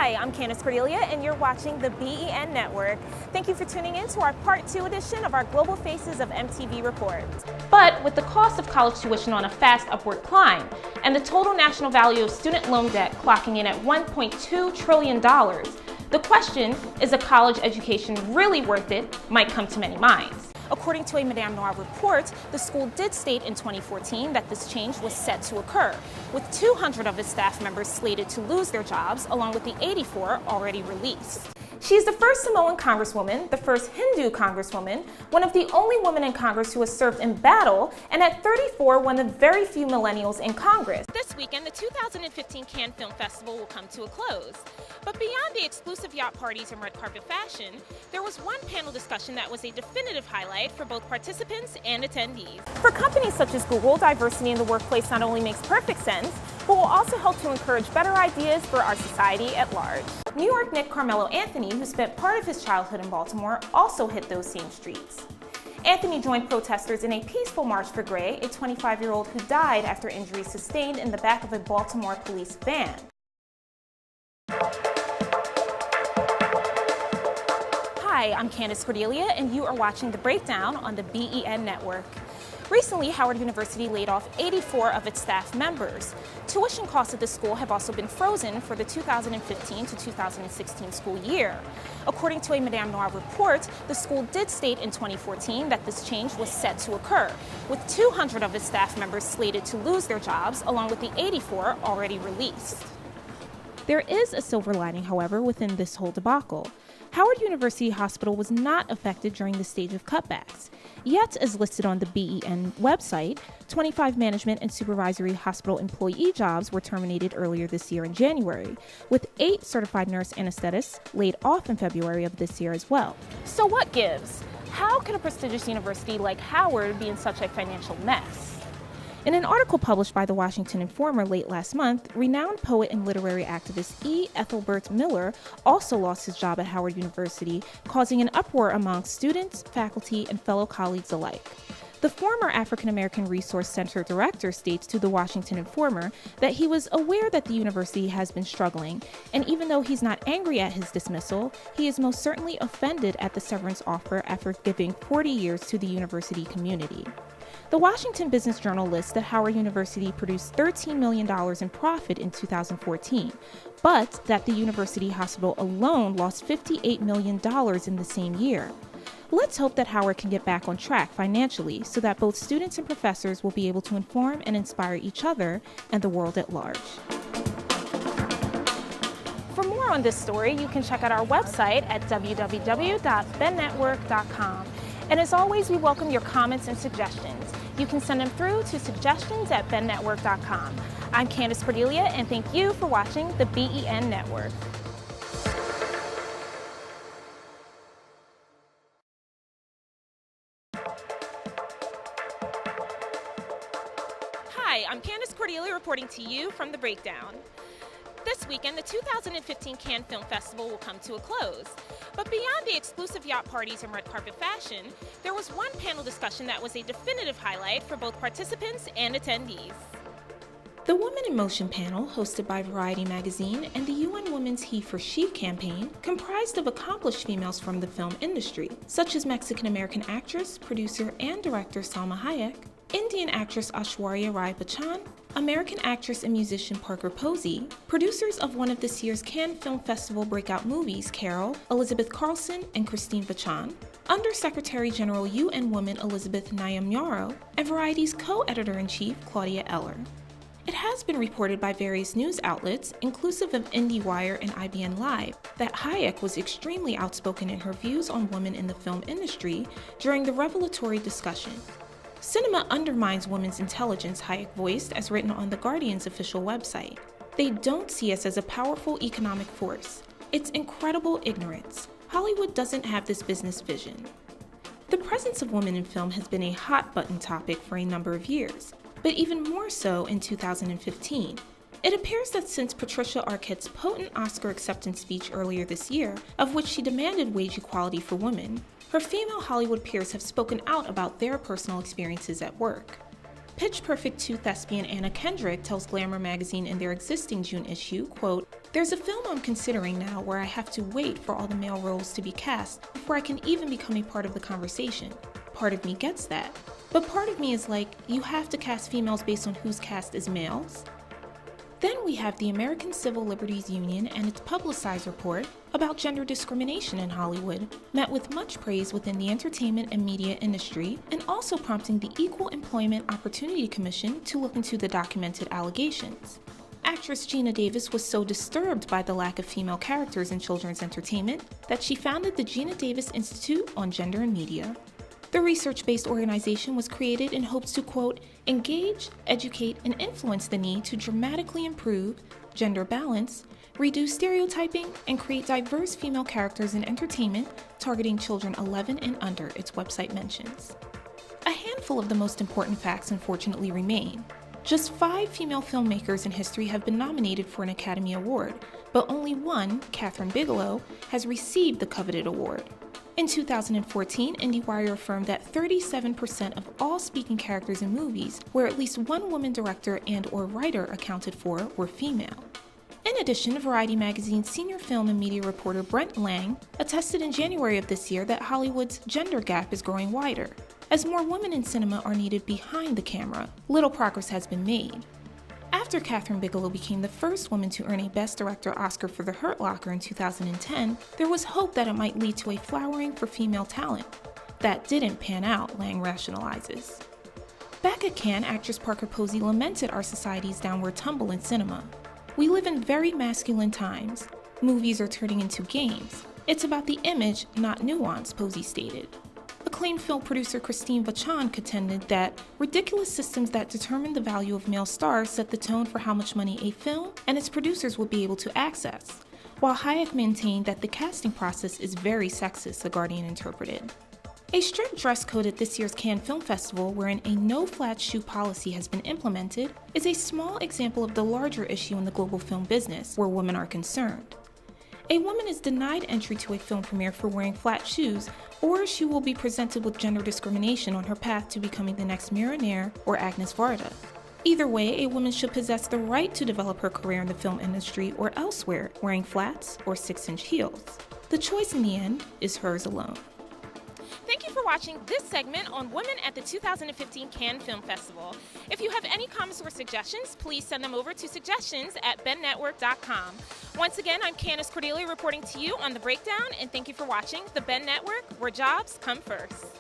Hi, I'm Candace Cordelia, and you're watching the BEN Network. Thank you for tuning in to our Part 2 edition of our Global Faces of MTV report. But with the cost of college tuition on a fast upward climb, and the total national value of student loan debt clocking in at $1.2 trillion, the question, is a college education really worth it, might come to many minds. According to a Madame Noir report, the school did state in 2014 that this change was set to occur, with 200 of its staff members slated to lose their jobs, along with the 84 already released. She's the first Samoan congresswoman, the first Hindu congresswoman, one of the only women in Congress who has served in battle, and at 34, one of the very few millennials in Congress. This weekend, the 2015 Cannes Film Festival will come to a close. But beyond the exclusive yacht parties and red carpet fashion, there was one panel discussion that was a definitive highlight for both participants and attendees. For companies such as Google, diversity in the workplace not only makes perfect sense, but will also help to encourage better ideas for our society at large. New York Nick Carmelo Anthony, who spent part of his childhood in Baltimore, also hit those same streets. Anthony joined protesters in a peaceful march for Gray, a 25-year-old who died after injuries sustained in the back of a Baltimore police van. Hi, I'm Candace Cordelia, and you are watching The Breakdown on the BEN Network. Recently, Howard University laid off 84 of its staff members. Tuition costs at the school have also been frozen for the 2015 to 2016 school year. According to a Madame Noir report, the school did state in 2014 that this change was set to occur, with 200 of its staff members slated to lose their jobs, along with the 84 already released. There is a silver lining, however, within this whole debacle. Howard University Hospital was not affected during the stage of cutbacks. Yet, as listed on the BEN website, 25 management and supervisory hospital employee jobs were terminated earlier this year in January, with 8 certified nurse anesthetists laid off in February of this year as well. So what gives? How can a prestigious university like Howard be in such a financial mess? In an article published by the Washington Informer late last month, renowned poet and literary activist E. Ethelbert Miller also lost his job at Howard University, causing an uproar among students, faculty, and fellow colleagues alike. The former African American Resource Center director states to the Washington Informer that he was aware that the university has been struggling, and even though he's not angry at his dismissal, he is most certainly offended at the severance offer after giving 40 years to the university community. The Washington Business Journal lists that Howard University produced $13 million in profit in 2014, but that the university hospital alone lost $58 million in the same year. Let's hope that Howard can get back on track financially so that both students and professors will be able to inform and inspire each other and the world at large. For more on this story, you can check out our website at www.bennetwork.com. And as always, we welcome your comments and suggestions. You can send them through to suggestions@bennetwork.com. I'm Candace Cordelia, and thank you for watching the BEN Network. Hi, I'm Candace Cordelia reporting to you from The Breakdown. This weekend, the 2015 Cannes Film Festival will come to a close. But beyond the exclusive yacht parties and red carpet fashion, there was one panel discussion that was a definitive highlight for both participants and attendees. The Women in Motion panel, hosted by Variety magazine and the UN Women's He for She campaign, comprised of accomplished females from the film industry, such as Mexican-American actress, producer, and director Salma Hayek, Indian actress Aishwarya Rai Bachchan, American actress and musician Parker Posey, producers of one of this year's Cannes Film Festival breakout movies, Carol, Elizabeth Carlson, and Christine Vachon, Undersecretary General UN Woman Elizabeth Nyamnyaro, and Variety's co-editor-in-chief Claudia Eller. It has been reported by various news outlets, inclusive of IndieWire and IBN Live, that Hayek was extremely outspoken in her views on women in the film industry during the revelatory discussion. Cinema undermines women's intelligence, Hayek voiced, as written on The Guardian's official website. They don't see us as a powerful economic force. It's incredible ignorance. Hollywood doesn't have this business vision. The presence of women in film has been a hot-button topic for a number of years, but even more so in 2015. It appears that since Patricia Arquette's potent Oscar acceptance speech earlier this year, of which she demanded wage equality for women, her female Hollywood peers have spoken out about their personal experiences at work. Pitch Perfect 2 thespian Anna Kendrick tells Glamour magazine in their existing June issue, quote, There's a film I'm considering now where I have to wait for all the male roles to be cast before I can even become a part of the conversation. Part of me gets that. But part of me is like, you have to cast females based on who's cast as males? Then we have the American Civil Liberties Union and its publicized report about gender discrimination in Hollywood, met with much praise within the entertainment and media industry, and also prompting the Equal Employment Opportunity Commission to look into the documented allegations. Actress Geena Davis was so disturbed by the lack of female characters in children's entertainment that she founded the Geena Davis Institute on Gender and Media. The research-based organization was created in hopes to, quote, engage, educate, and influence the need to dramatically improve gender balance, reduce stereotyping, and create diverse female characters in entertainment targeting children 11 and under, its website mentions. A handful of the most important facts unfortunately remain. Just 5 female filmmakers in history have been nominated for an Academy Award, but only one, Kathryn Bigelow, has received the coveted award. In 2014, IndieWire affirmed that 37% of all speaking characters in movies where at least one woman director and/or writer accounted for were female. In addition, Variety magazine's senior film and media reporter Brent Lang attested in January of this year that Hollywood's gender gap is growing wider. As more women in cinema are needed behind the camera, little progress has been made. After Kathryn Bigelow became the first woman to earn a Best Director Oscar for The Hurt Locker in 2010, there was hope that it might lead to a flowering for female talent. That didn't pan out, Lang rationalizes. Back at Cannes, actress Parker Posey lamented our society's downward tumble in cinema. We live in very masculine times. Movies are turning into games. It's about the image, not nuance, Posey stated. Acclaimed film producer Christine Vachon contended that ridiculous systems that determine the value of male stars set the tone for how much money a film and its producers will be able to access, while Hayek maintained that the casting process is very sexist, The Guardian interpreted. A strict dress code at this year's Cannes Film Festival, wherein a no-flat shoe policy has been implemented, is a small example of the larger issue in the global film business, where women are concerned. A woman is denied entry to a film premiere for wearing flat shoes, or she will be presented with gender discrimination on her path to becoming the next Mira Nair or Agnes Varda. Either way, a woman should possess the right to develop her career in the film industry or elsewhere, wearing flats or 6-inch heels. The choice in the end is hers alone. Thank you for watching this segment on Women at the 2015 Cannes Film Festival. If you have any comments or suggestions, please send them over to suggestions@bennetwork.com. Once again, I'm Candace Cordelia reporting to you on The Breakdown, and thank you for watching The Ben Network, where jobs come first.